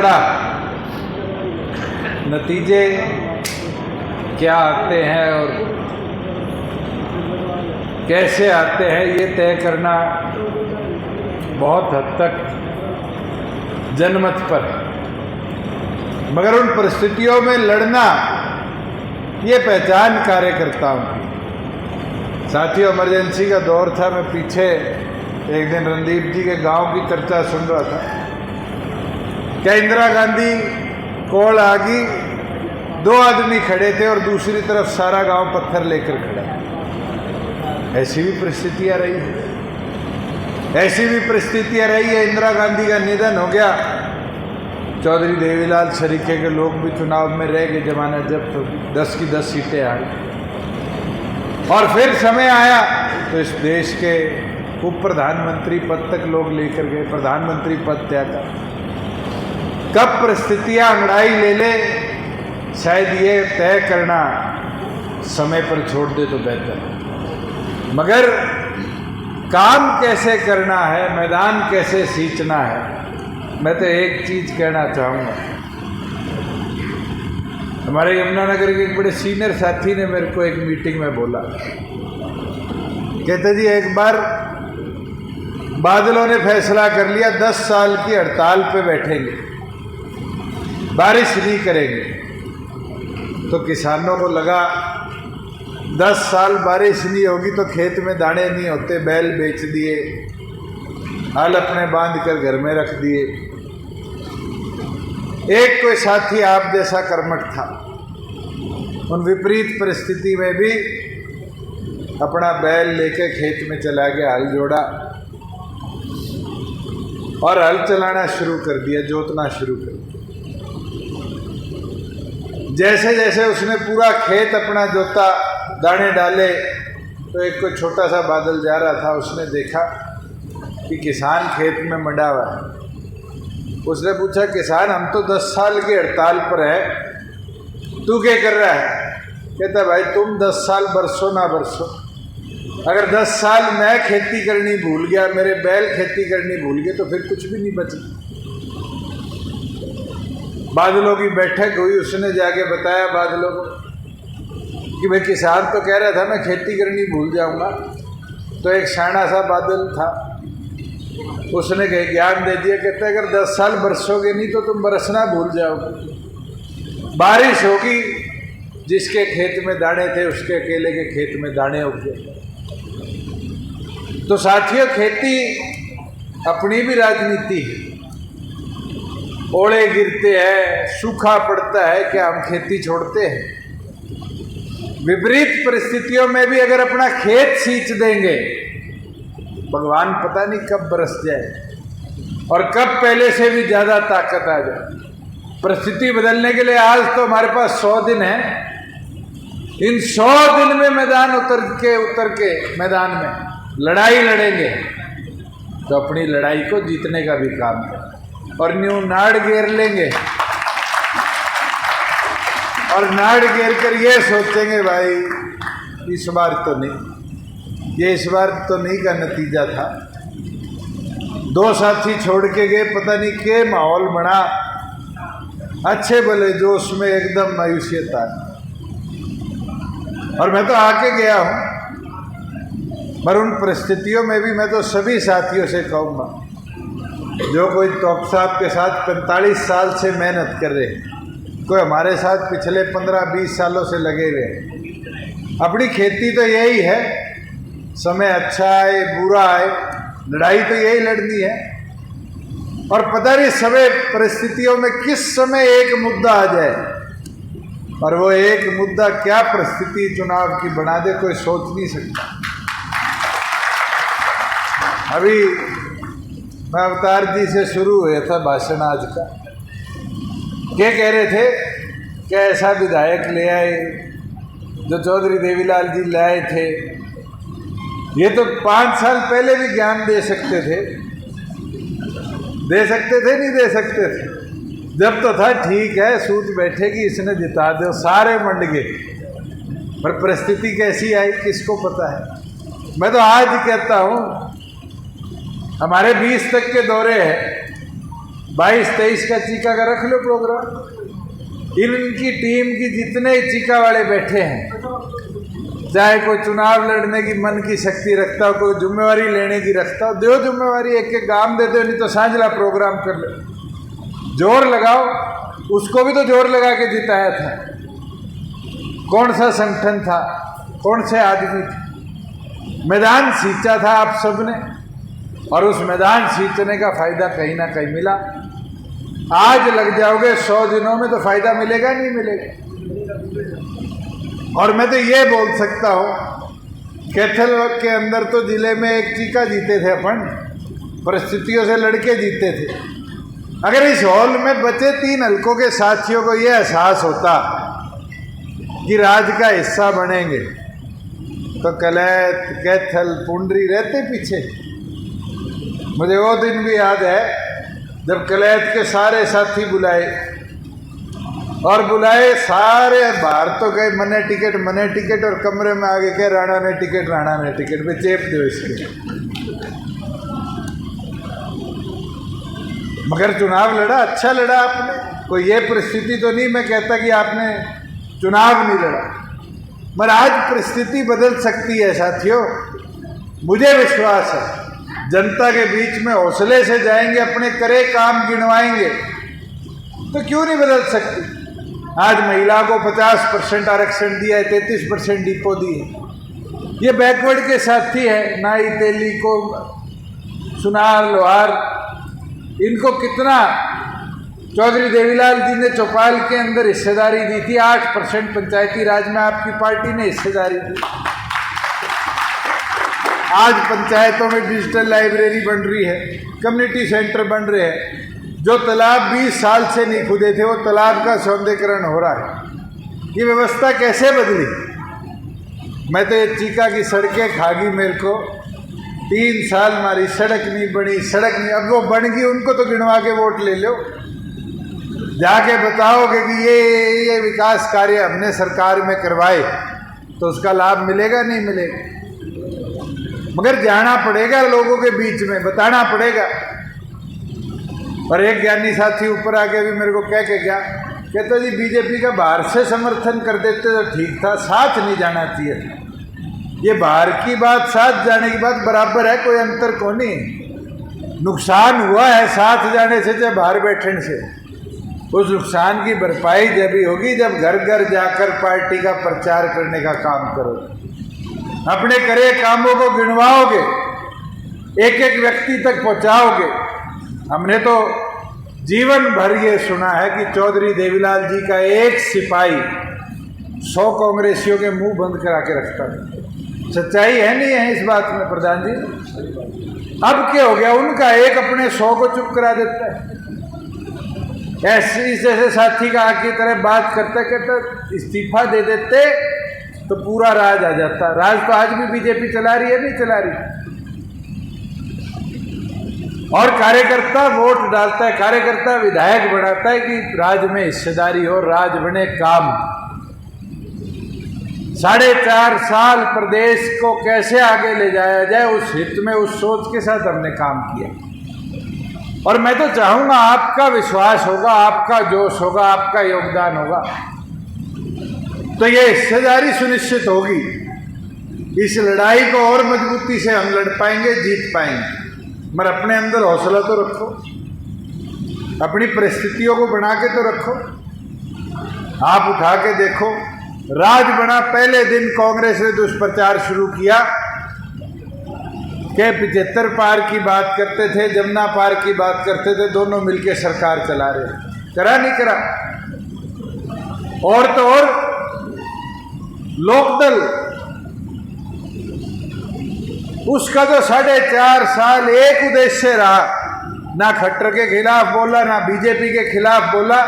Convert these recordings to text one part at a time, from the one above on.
लड़ा, नतीजे क्या आते हैं और कैसे आते हैं ये तय करना बहुत हद तक जनमत पर है, मगर उन परिस्थितियों में लड़ना ये पहचान कार्यकर्ताओं की। साथियों, इमरजेंसी का दौर था, मैं पीछे एक दिन रणदीप जी के गांव की चर्चा सुन रहा था। क्या इंदिरा गांधी कोल आ गई, 2 आदमी खड़े थे और दूसरी तरफ सारा गांव पत्थर लेकर खड़ा। ऐसी भी परिस्थितियां रही है, ऐसी भी परिस्थितियां रही है। इंदिरा गांधी का निधन हो गया, चौधरी देवीलाल शरीके के लोग भी चुनाव में रह गए, जमानत जब्त हो गई, 10 की 10 सीटें आ गई। और फिर समय आया तो इस देश के उप प्रधानमंत्री पद तक लोग लेकर गए, प्रधानमंत्री पद त्याग कर। कब परिस्थितियां अंगड़ाई ले ले, शायद ये तय करना समय पर छोड़ दे तो बेहतर है। मगर काम कैसे करना है, मैदान कैसे सींचना है, मैं तो एक चीज कहना चाहूँगा। हमारे यमुनानगर के एक बड़े सीनियर साथी ने मेरे को एक मीटिंग में बोला, कहते जी एक बार बादलों ने फैसला कर लिया 10 साल की हड़ताल पे बैठेंगे, बारिश नहीं करेंगे। तो किसानों को लगा 10 साल बारिश नहीं होगी तो खेत में दाने नहीं होते, बैल बेच दिए, हल अपने बांध कर घर में रख दिए। एक कोई साथी आप जैसा कर्मठ था, उन विपरीत परिस्थिति में भी अपना बैल लेके खेत में चला गया, हल जोड़ा और हल चलाना शुरू कर दिया, जोतना शुरू कर दिया। जैसे जैसे उसने पूरा खेत अपना जोता, दाने डाले, तो एक कोई छोटा सा बादल जा रहा था, उसने देखा कि किसान खेत में मंडा हुआ है। उसने पूछा, किसान हम तो 10 साल की हड़ताल पर है, तू क्या कर रहा है? कहता भाई तुम 10 साल बरसो ना बरसो, अगर 10 साल मैं खेती करनी भूल गया, मेरे बैल खेती करनी भूल गए, तो फिर कुछ भी नहीं बचा। बादलों की बैठक हुई, उसने जाके बताया बादलों को कि भाई किसान तो कह रहा था मैं खेती करनी भूल जाऊंगा। तो एक शाना सा बादल था, उसने कहे ज्ञान दे दिया, कहता है अगर 10 साल बरसोगे नहीं तो तुम बरसना भूल जाओगे। बारिश होगी, जिसके खेत में दाने थे उसके अकेले के खेत में दाने उगे। तो साथियों, खेती अपनी भी राजनीति है। ओले गिरते हैं, सूखा पड़ता है, क्या हम खेती छोड़ते हैं? विपरीत परिस्थितियों में भी अगर अपना खेत सींच देंगे, भगवान पता नहीं कब बरस जाए और कब पहले से भी ज्यादा ताकत आ जाए। परिस्थिति बदलने के लिए आज तो हमारे पास 100 दिन है। इन 100 दिन में मैदान उतर के मैदान में लड़ाई लड़ेंगे तो अपनी लड़ाई को जीतने का भी काम करें और न्यू नाड़ घेर लेंगे और नाड़ घेर कर ये सोचेंगे भाई इस बार तो नहीं, ये इस बार तो नहीं का नतीजा था। 2 साथी छोड़ के गए, पता नहीं क्या माहौल बना, अच्छे भले जोश में एकदम मायूसियत आ। और मैं तो आके गया हूँ, पर उन परिस्थितियों में भी मैं तो सभी साथियों से कहूँगा, जो कोई टॉप साहब के साथ 45 साल से मेहनत कर रहे हैं, कोई हमारे साथ पिछले 15-20 सालों से लगे हुए हैं। अपनी खेती तो यही है, समय अच्छा आए बुरा आए, लड़ाई तो यही लड़नी है। और पता नहीं समय परिस्थितियों में किस समय एक मुद्दा आ जाए, और वो एक मुद्दा क्या परिस्थिति चुनाव की बना दे, कोई सोच नहीं सकता। अभी मैं अवतार जी से शुरू हुआ था भाषण आज का, क्या कह रहे थे कि ऐसा विधायक ले आए जो चौधरी देवीलाल जी लाए थे, ये तो 5 साल पहले भी ज्ञान दे सकते थे, नहीं दे सकते थे। जब तो था ठीक है, सूझ बैठे कि इसने जिता दो, सारे मंड गए, पर परिस्थिति कैसी आई किसको पता है। मैं तो आज कहता हूँ, हमारे 20 तक के दौरे हैं, 22-23 का चीका का रख लो प्रोग्राम। इनकी टीम की जितने चीका वाले बैठे हैं, चाहे कोई चुनाव लड़ने की मन की शक्ति रखता हो, कोई जिम्मेवारी लेने की रखता हो, दो जिम्मेवारी, एक एक काम दे दो, नहीं तो सांझला प्रोग्राम कर लो, जोर लगाओ। उसको भी तो जोर लगा के जिताया था। कौन सा संगठन था, कौन से आदमी थे? मैदान सींचा था आप सबने, और उस मैदान सींचने का फायदा कहीं ना कहीं मिला। आज लग जाओगे 100 दिनों में तो फायदा मिलेगा नहीं मिलेगा। और मैं तो ये बोल सकता हूँ, कैथल के अंदर तो जिले में एक चीका जीते थे अपन, परिस्थितियों से लड़के जीते थे। अगर इस हॉल में बचे 3 हलकों के साथियों को यह एहसास होता कि राज का हिस्सा बनेंगे, तो कलैत, कैथल, पुंडरी रहते पीछे। मुझे वो दिन भी याद है जब कलैत के सारे साथी बुलाए, और बुलाए सारे, बाहर तो गए मने टिकट, और कमरे में आगे कह राणा ने टिकट पे चेप दो इसके। मगर चुनाव लड़ा, अच्छा लड़ा आपने। कोई ये परिस्थिति तो नहीं मैं कहता कि आपने चुनाव नहीं लड़ा, मगर आज परिस्थिति बदल सकती है साथियों। मुझे विश्वास है जनता के बीच में हौसले से जाएंगे, अपने करे काम गिनवाएंगे, तो क्यों नहीं बदल सकती। आज महिला को 50% आरक्षण दिया है, 33% डिपो दी है। ये बैकवर्ड के साथी है, नाई, तेली को, सुनार, लोहार, इनको कितना चौधरी देवीलाल जी ने चौपाल के अंदर हिस्सेदारी दी थी। 8% पंचायती राज में आपकी पार्टी ने हिस्सेदारी दी। आज पंचायतों में डिजिटल लाइब्रेरी बन रही है, कम्युनिटी सेंटर बन रहे हैं। जो तालाब 20 साल से नहीं खुदे थे, वो तालाब का सौंदर्यीकरण हो रहा है। ये व्यवस्था कैसे बदली? मैं तो ये चीका की सड़कें खा गई मेरे को। 3 साल हमारी सड़क नहीं बनी, सड़क नहीं। अब वो बन गई, उनको तो गिनवा के वोट ले लो, जाके बताओगे कि ये विकास कार्य हमने सरकार में करवाए, तो उसका लाभ मिलेगा नहीं मिलेगा। मगर जाना पड़ेगा लोगों के बीच में, बताना पड़ेगा। और एक ज्ञानी साथी ऊपर आके भी मेरे को कह के गया, कहता जी बीजेपी का बाहर से समर्थन कर देते तो ठीक था, साथ नहीं जाना चाहिए था। ये बाहर की बात, साथ जाने की बात बराबर है, कोई अंतर को नहीं। नुकसान हुआ है साथ जाने से चाहे बाहर बैठने से। उस नुकसान की भरपाई जब ही होगी जब घर घर जाकर पार्टी का प्रचार करने का काम करोगे, अपने करे कामों को गिनवाओगे, एक एक व्यक्ति तक पहुंचाओगे। हमने तो जीवन भर ये सुना है कि चौधरी देवीलाल जी का एक सिपाही 100 कांग्रेसियों के मुंह बंद करा के रखता था। सच्चाई है नहीं है इस बात में प्रधान जी? अब क्या हो गया, उनका एक अपने 100 को चुप करा देता है। ऐसे जैसे साथी का की तरह बात करते करते इस्तीफा दे देते तो पूरा राज आ जाता। राज तो आज भी बीजेपी चला रही है, नहीं चला रही। और कार्यकर्ता वोट डालता है, कार्यकर्ता विधायक बनाता है कि राज्य में हिस्सेदारी हो, राज बने, काम। 4.5 साल प्रदेश को कैसे आगे ले जाया जाए, उस हित में, उस सोच के साथ हमने काम किया। और मैं तो चाहूंगा आपका विश्वास होगा, आपका जोश होगा, आपका योगदान होगा, तो ये हिस्सेदारी सुनिश्चित होगी। इस लड़ाई को और मजबूती से हम लड़ पाएंगे, जीत पाएंगे। मगर अपने अंदर हौसला तो रखो, अपनी परिस्थितियों को बना के तो रखो। आप उठा के देखो, राज बना पहले दिन कांग्रेस ने दुष्प्रचार शुरू किया कि 75 पार की बात करते थे, जमुना पार की बात करते थे, दोनों मिलकर सरकार चला रहे। करा नहीं करा? और तो और लोकदल, उसका तो 4.5 साल एक उद्देश्य रहा, ना खट्टर के खिलाफ बोला, ना बीजेपी के खिलाफ बोला,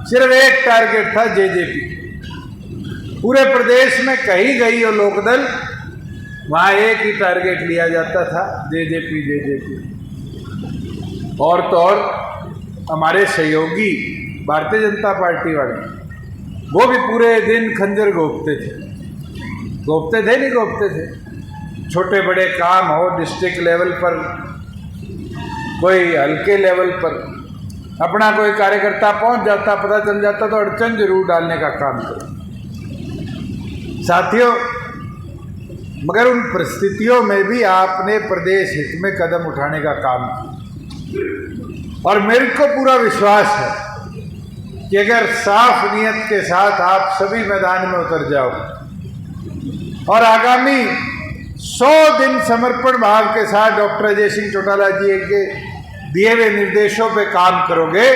सिर्फ एक टारगेट था, जेजेपी। पूरे प्रदेश में कहीं गई हो लोकदल, वहां एक ही टारगेट लिया जाता था, जेजेपी जेजेपी। और तो और हमारे सहयोगी भारतीय जनता पार्टी वाले, वो भी पूरे दिन खंजर घोंपते थे। घोंपते थे नहीं घोंपते थे, छोटे बड़े काम हो डिस्ट्रिक्ट लेवल पर, कोई हल्के लेवल पर, अपना कोई कार्यकर्ता पहुंच जाता, पता चल जाता तो अड़चन जरूर डालने का काम करो साथियों। मगर उन परिस्थितियों में भी आपने प्रदेश हित में कदम उठाने का काम किया और मेरे को पूरा विश्वास है कि अगर साफ नियत के साथ आप सभी मैदान में उतर जाओ और आगामी 100 दिन समर्पण भाव के साथ डॉक्टर अजय सिंह चौटाला जी के दिए हुए निर्देशों पे काम करोगे,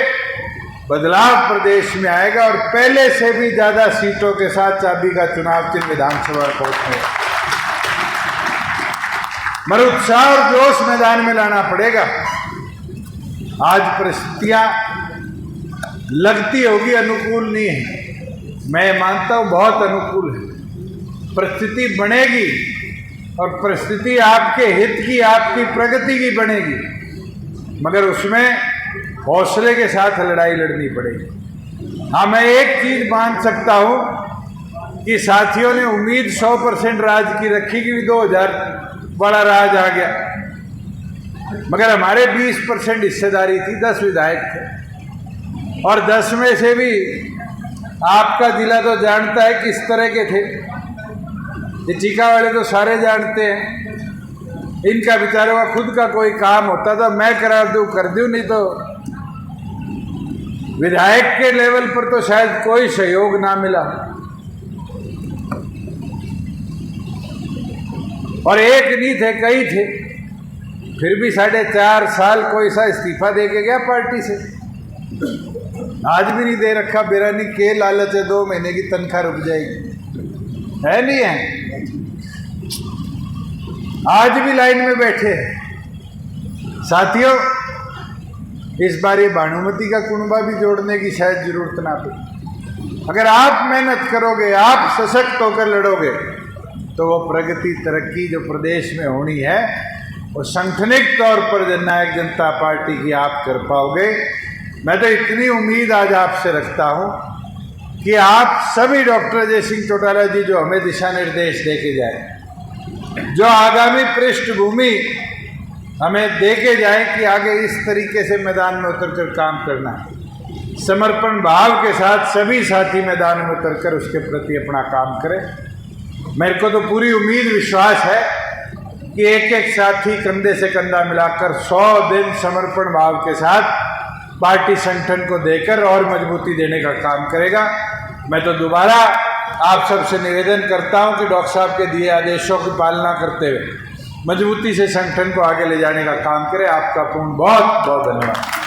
बदलाव प्रदेश में आएगा और पहले से भी ज्यादा सीटों के साथ चाबी का चुनाव चिन्ह विधानसभा पहुंचने मगर उत्साह और जोश मैदान में लाना पड़ेगा। आज परिस्थितियां लगती होगी अनुकूल नहीं है, मैं मानता हूं बहुत अनुकूल है। परिस्थिति बनेगी और परिस्थिति आपके हित की, आपकी प्रगति की बनेगी, मगर उसमें हौसले के साथ लड़ाई लड़नी पड़ेगी। हाँ, मैं एक चीज मान सकता हूं कि साथियों ने उम्मीद 100% राज की रखी कि 2000 बड़ा राज आ गया, मगर हमारे 20% हिस्सेदारी थी, 10 विधायक थे और 10 में से भी आपका जिला तो जानता है किस तरह के थे। ये चीका वाले तो सारे जानते हैं, इनका बेचारों का खुद का कोई काम होता था, मैं करा दूं कर दूं, नहीं तो विधायक के लेवल पर तो शायद कोई सहयोग ना मिला। और एक नहीं थे, कई थे, फिर भी 4.5 साल कोई सा इस्तीफा दे के गया पार्टी से, आज भी नहीं दे रखा। बेरानी के लालच है 2 महीने की तनख्वाह रुक जाएगी, है नहीं है, आज भी लाइन में बैठे हैं। साथियों, इस बार ये भानुमति का कुनबा भी जोड़ने की शायद जरूरत ना पड़े। अगर आप मेहनत करोगे, आप सशक्त होकर लड़ोगे, तो वो प्रगति तरक्की जो प्रदेश में होनी है वो संगठनिक तौर पर जननायक जनता पार्टी की आप कर पाओगे। मैं तो इतनी उम्मीद आज आपसे रखता हूं कि आप सभी डॉक्टर अजय सिंह चौटाला जी जो हमें दिशा निर्देश दे के जाए, जो आगामी पृष्ठभूमि हमें दे के जाए कि आगे इस तरीके से मैदान में उतरकर काम करना है, समर्पण भाव के साथ सभी साथी मैदान में उतरकर उसके प्रति अपना काम करें। मेरे को तो पूरी उम्मीद विश्वास है कि एक एक साथी कंधे से कंधा मिलाकर 100 दिन समर्पण भाव के साथ पार्टी संगठन को देकर और मजबूती देने का काम करेगा। मैं तो दोबारा आप सबसे निवेदन करता हूं कि डॉक्टर साहब के दिए आदेशों की पालना करते हुए मजबूती से संगठन को आगे ले जाने का काम करें। आपका पूर्ण बहुत बहुत धन्यवाद।